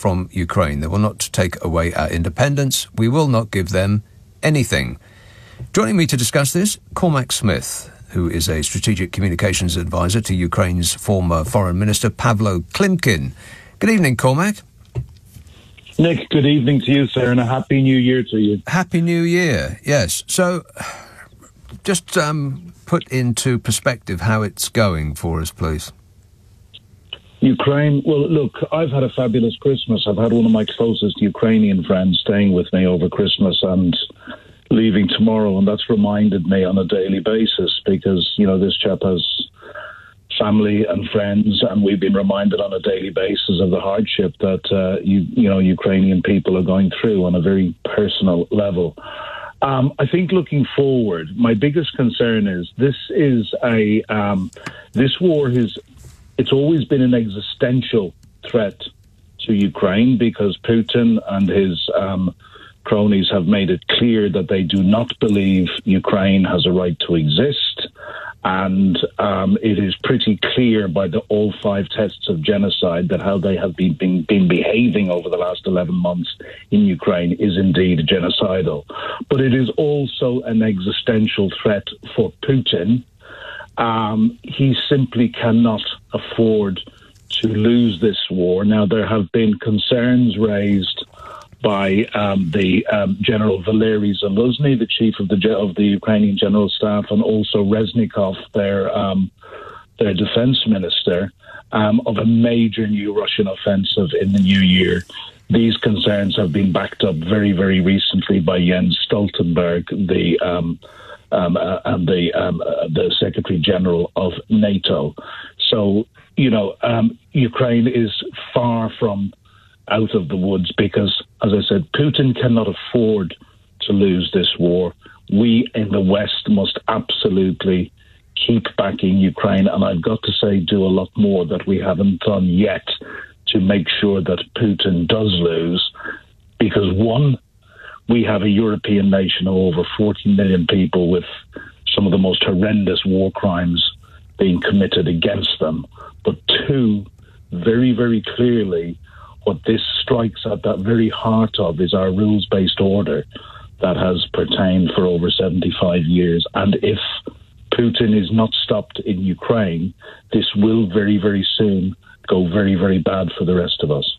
from Ukraine. They will not take away our independence. We will not give them anything. Joining me to discuss this, Cormac Smith, who is a strategic communications advisor to Ukraine's former Foreign Minister, Pavlo Klimkin. Good evening, Cormac. Nick, good evening to you, sir, and a Happy New Year to you. Happy New Year, yes. So, just put into perspective how it's going for us, please. Ukraine, well, look, I've had a fabulous Christmas. I've had one of my closest Ukrainian friends staying with me over Christmas and leaving tomorrow, and that's reminded me on a daily basis because, you know, this chap has family and friends, and we've been reminded on a daily basis of the hardship that, Ukrainian people are going through on a very personal level. I think looking forward, my biggest concern is this war it's always been an existential threat to Ukraine because Putin and his cronies have made it clear that they do not believe Ukraine has a right to exist. And it is pretty clear by all 5 tests of genocide that how they have been behaving over the last 11 months in Ukraine is indeed genocidal. But it is also an existential threat for Putin. He simply cannot afford to lose this war. Now, there have been concerns raised by the General Valery Zaluzhny, the chief of the Ukrainian General Staff, and also Reznikov, their defense minister, of a major new Russian offensive in the new year. These concerns have been backed up very, very recently by Jens Stoltenberg, the Secretary General of NATO. So, Ukraine is far from out of the woods because, as I said, Putin cannot afford to lose this war. We in the West must absolutely keep backing Ukraine, and I've got to say do a lot more that we haven't done yet to make sure that Putin does lose, because one, we have a European nation of over 40 million people with some of the most horrendous war crimes being committed against them. But two, very, very clearly, what this strikes at that very heart of is our rules-based order that has pertained for over 75 years. And if Putin is not stopped in Ukraine, this will very, very soon go very, very bad for the rest of us.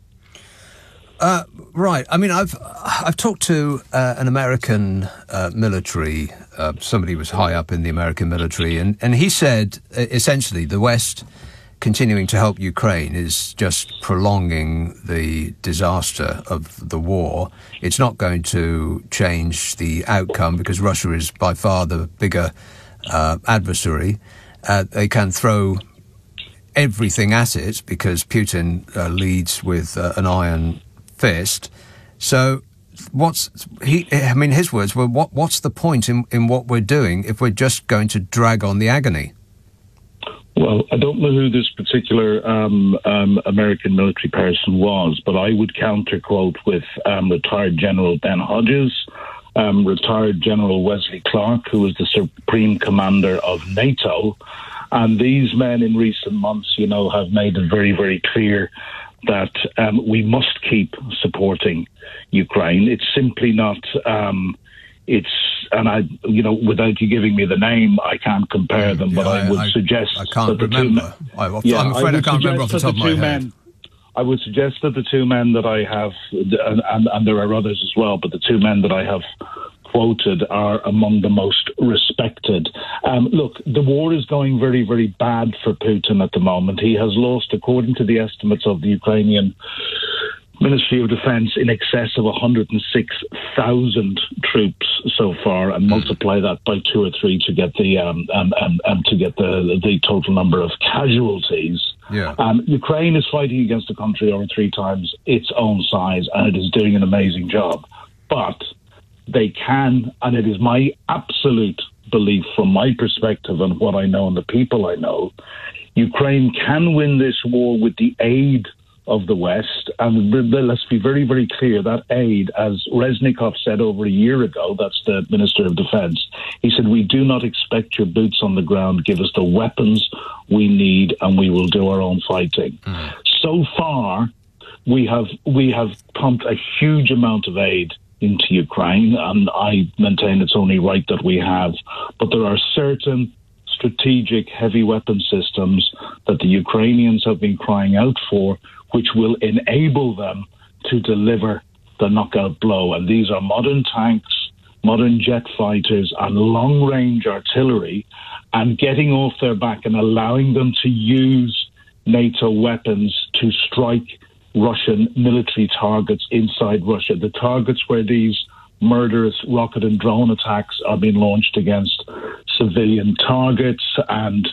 Right. I mean, I've talked to an American military, somebody who was high up in the American military, and he said, essentially, the West continuing to help Ukraine is just prolonging the disaster of the war. It's not going to change the outcome because Russia is by far the bigger adversary. They can throw everything at it because Putin leads with an iron fist. So his words were, what's the point in what we're doing if we're just going to drag on the agony? Well, I don't know who this particular American military person was, but I would counter-quote with retired General Ben Hodges, retired General Wesley Clark, who was the Supreme Commander of NATO. And these men in recent months, have made it very, very clear that we must keep supporting Ukraine. It's simply not... without you giving me the name, I can't compare them, but I would suggest... I can't remember. I'm afraid I can't remember off the top of my head. I would suggest that the two men that I have, and there are others as well, but the two men that I have quoted are among the most respected. Look, the war is going very, very bad for Putin at the moment. He has lost, according to the estimates of the Ukrainian Ministry of Defence, in excess of 106,000 troops so far, and multiply that by 2 or 3 to get the total number of casualties. Yeah. Ukraine is fighting against a country over 3 times its own size, and it is doing an amazing job. But they can, and it is my absolute belief from my perspective and what I know and the people I know, Ukraine can win this war with the aid of the West. And let's be very, very clear, that aid, as Reznikov said over a year ago, that's the Minister of Defence, he said, we do not expect your boots on the ground. Give us the weapons we need and we will do our own fighting. So far, we have pumped a huge amount of aid into Ukraine, and I maintain it's only right that we have. But there are certain strategic heavy weapon systems that the Ukrainians have been crying out for, which will enable them to deliver the knockout blow. And these are modern tanks, modern jet fighters, and long-range artillery, and getting off their back and allowing them to use NATO weapons to strike Russian military targets inside Russia. The targets where these murderous rocket and drone attacks are being launched against civilian targets and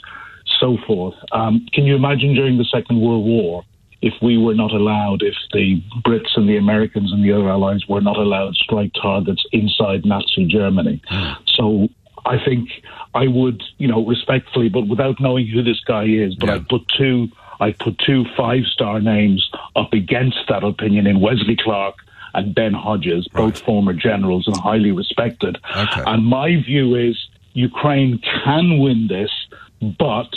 so forth. Can you imagine during the Second World War if we were not allowed, if the Brits and the Americans and the other allies were not allowed to strike targets inside Nazi Germany? So I think I would, respectfully, but without knowing who this guy is, but I put two 5-star names up against that opinion in Wesley Clark and Ben Hodges, both former generals and highly respected. Okay. And my view is Ukraine can win this, but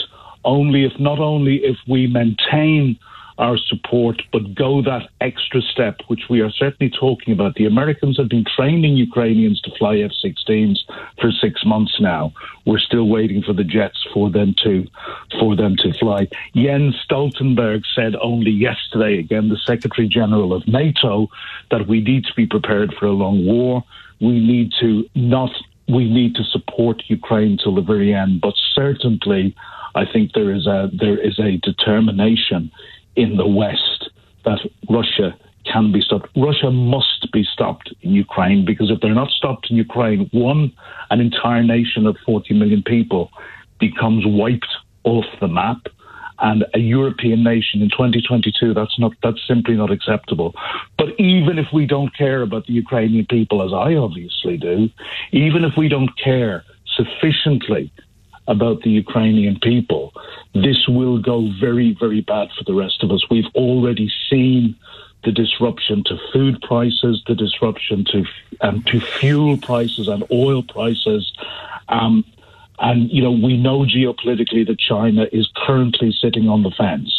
not only if we maintain our support, but go that extra step, which we are certainly talking about. The Americans have been training Ukrainians to fly F-16s for 6 months now. We're still waiting for the jets for them to fly. Jens Stoltenberg said only yesterday, again, the Secretary General of NATO, that we need to be prepared for a long war. We need to support Ukraine till the very end. But certainly, I think there is a determination in the West that Russia can be stopped. Russia must be stopped in Ukraine, because if they're not stopped in Ukraine, an entire nation of 40 million people becomes wiped off the map. And a European nation in 2022, that's simply not acceptable. But even if we don't care about the Ukrainian people, as I obviously do, even if we don't care sufficiently about the Ukrainian people, this will go very, very bad for the rest of us. We've already seen the disruption to food prices, the disruption to fuel prices and oil prices. And, we know geopolitically that China is currently sitting on the fence.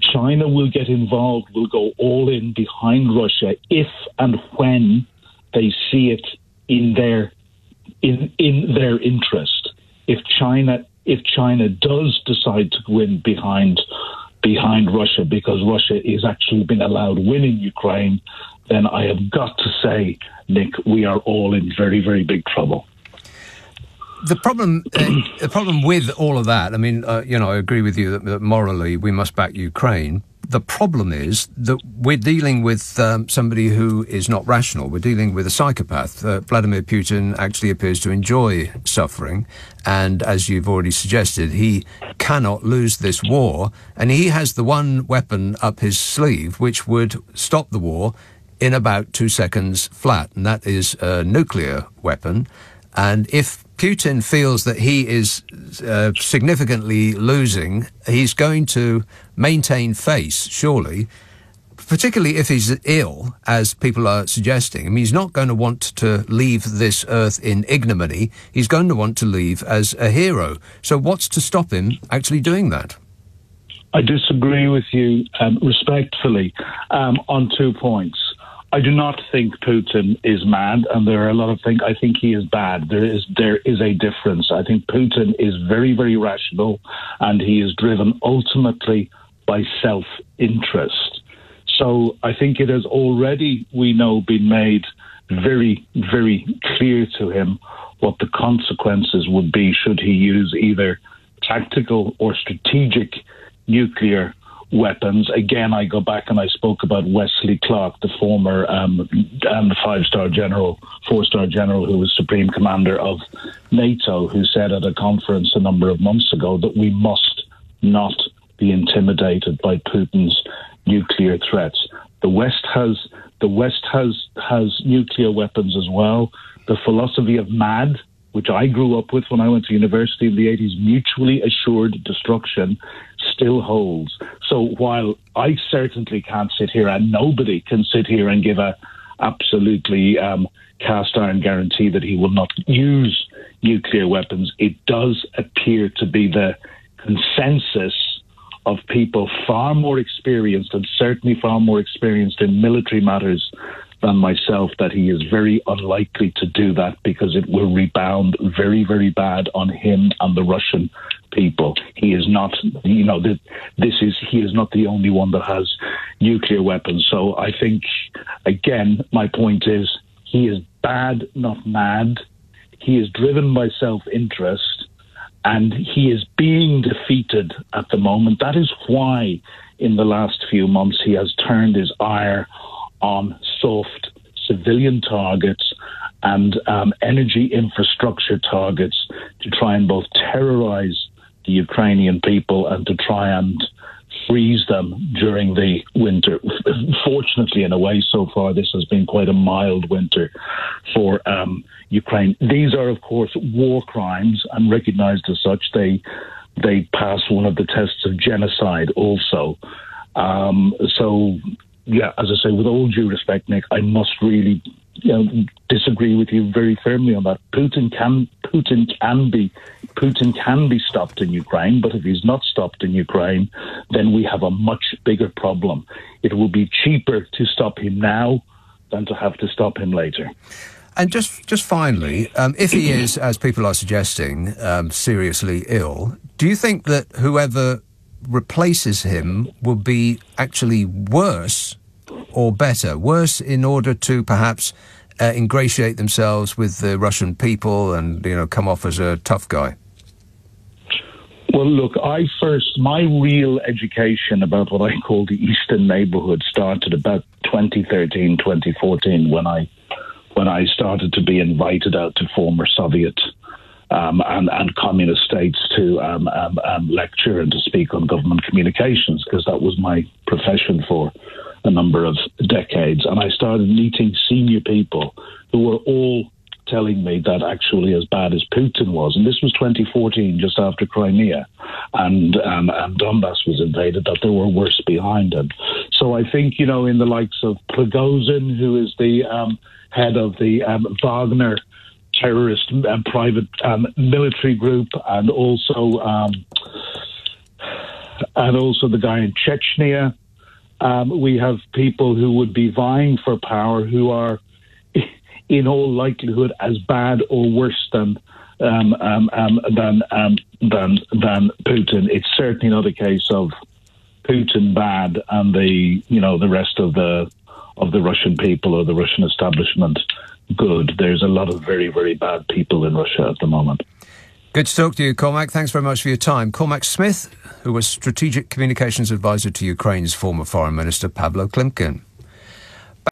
China will get involved, will go all in behind Russia if and when they see it in their interest. If China does decide to win behind Russia, because Russia is actually been allowed win in Ukraine, then I have got to say, Nick, we are all in very, very big trouble. The problem with all of that, I agree with you that morally we must back Ukraine. The problem is that we're dealing with somebody who is not rational. We're dealing with a psychopath. Vladimir Putin actually appears to enjoy suffering. And as you've already suggested, he cannot lose this war. And he has the one weapon up his sleeve which would stop the war in about 2 seconds flat. And that is a nuclear weapon. And if Putin feels that he is significantly losing, he's going to maintain face, surely, particularly if he's ill, as people are suggesting. He's not going to want to leave this earth in ignominy. He's going to want to leave as a hero. So what's to stop him actually doing that? I disagree with you respectfully on 2 points. I do not think Putin is mad, and there are a lot of things. I think he is bad. There is a difference. I think Putin is very, very rational, and he is driven ultimately by self-interest. So I think it has already, we know, been made very, very clear to him what the consequences would be should he use either tactical or strategic nuclear weapons. Again, I go back and I spoke about Wesley Clark, the former 4-star general who was Supreme Commander of NATO, who said at a conference a number of months ago that we must not be intimidated by Putin's nuclear threats. The West has nuclear weapons as well. The philosophy of MAD, which I grew up with when I went to university in the 80s, mutually assured destruction, still holds. So while I certainly can't sit here, and nobody can sit here and give a absolutely cast iron guarantee that he will not use nuclear weapons, it does appear to be the consensus of people far more experienced, and certainly far more experienced in military matters than myself, that he is very unlikely to do that, because it will rebound very, very bad on him and the Russian people. He is not, he is not the only one that has nuclear weapons. So I think, again, my point is, he is bad, not mad. He is driven by self-interest, and he is being defeated at the moment. That is why, in the last few months, he has turned his ire on soft civilian targets and energy infrastructure targets, to try and both terrorize the Ukrainian people and to try and freeze them during the winter. Fortunately, in a way, so far, this has been quite a mild winter for Ukraine. These are, of course, war crimes, and recognized as such. They pass one of the tests of genocide also. Yeah, as I say, with all due respect, Nick, I must really disagree with you very firmly on that. Putin can be stopped in Ukraine, but if he's not stopped in Ukraine, then we have a much bigger problem. It will be cheaper to stop him now than to have to stop him later. And just finally, if he is, as people are suggesting, seriously ill, do you think that whoever replaces him will be actually worse or better? Worse in order to perhaps ingratiate themselves with the Russian people and, come off as a tough guy? Well, look, my real education about what I call the Eastern neighborhood started about 2013, 2014, when I started to be invited out to former Soviet and communist states to lecture and to speak on government communications, because that was my profession for a number of decades. And I started meeting senior people who were all telling me that actually, as bad as Putin was, and this was 2014, just after Crimea and Donbass was invaded, that there were worse behind him. So I think, in the likes of Prigozhin, who is the head of the Wagner terrorist private military group, and also the guy in Chechnya. We have people who would be vying for power who are, in all likelihood, as bad or worse than Putin. It's certainly not a case of Putin bad and the rest of the Russian people or the Russian establishment good. There's a lot of very, very bad people in Russia at the moment. Good to talk to you, Cormac. Thanks very much for your time. Cormac Smith, who was Strategic Communications Advisor to Ukraine's former Foreign Minister Pavlo Klimkin.